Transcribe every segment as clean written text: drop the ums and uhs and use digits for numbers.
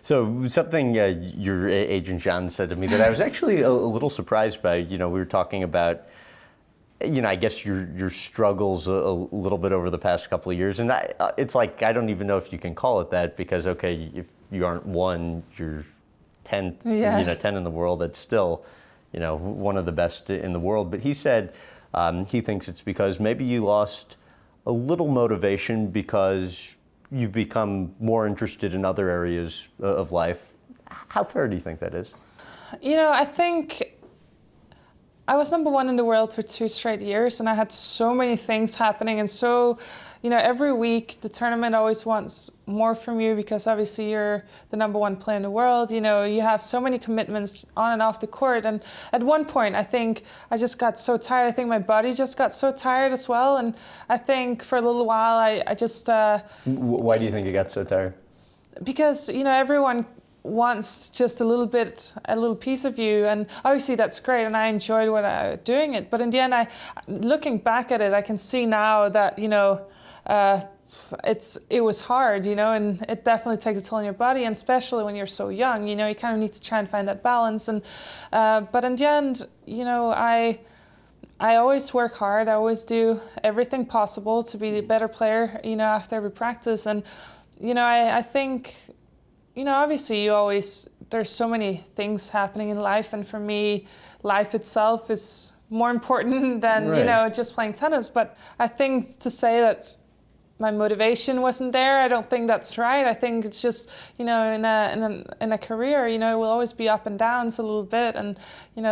So something your agent John said to me that I was actually a little surprised by. We were talking about, I guess your struggles a little bit over the past couple of years, and it's like I don't even know if you can call it that because okay, if you aren't one, you're 10, 10 in the world. That's still, one of the best in the world. But he said he thinks it's because maybe you lost a little motivation because you've become more interested in other areas of life. How fair do you think that is? I think I was number one in the world for 2 straight years, and I had so many things happening, and so, every week the tournament always wants more from you because obviously you're the number one player in the world. You have so many commitments on and off the court, and at one point I think I just got so tired. I think my body just got so tired as well, and I think for a little while I just... Why do you think you got so tired? Because, everyone wants just a little piece of you, and obviously that's great, and I enjoyed doing it. But in the end, looking back at it, I can see now that it was hard, and it definitely takes a toll on your body, and especially when you're so young, you kind of need to try and find that balance. And but in the end, I always work hard. I always do everything possible to be a better player, after every practice. And I think, obviously there's so many things happening in life, and for me, life itself is more important than, right. Just playing tennis. But I think to say that my motivation wasn't there, I don't think that's right. I think it's just, in a career, it will always be up and downs a little bit, and,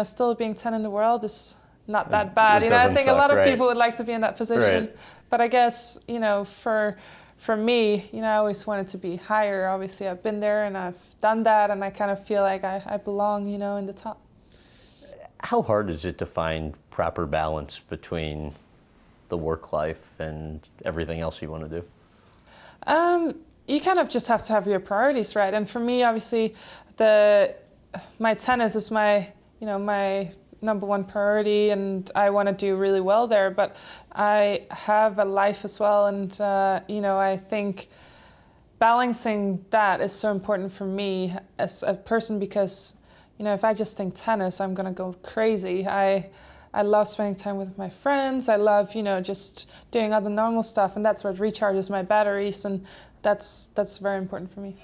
still being 10 in the world is not that bad. I think a lot of people would like to be in that position. Right. But I guess, for me, I always wanted to be higher. Obviously, I've been there and I've done that, and I kind of feel like I belong, in the top. How hard is it to find proper balance between the work life and everything else you want to do? You kind of just have to have your priorities right. And for me, obviously, my tennis is my number one priority, and I want to do really well there. But I have a life as well, and I think balancing that is so important for me as a person because, if I just think tennis, I'm gonna go crazy. I love spending time with my friends. I love, just doing other normal stuff, and that's what recharges my batteries, and that's very important for me.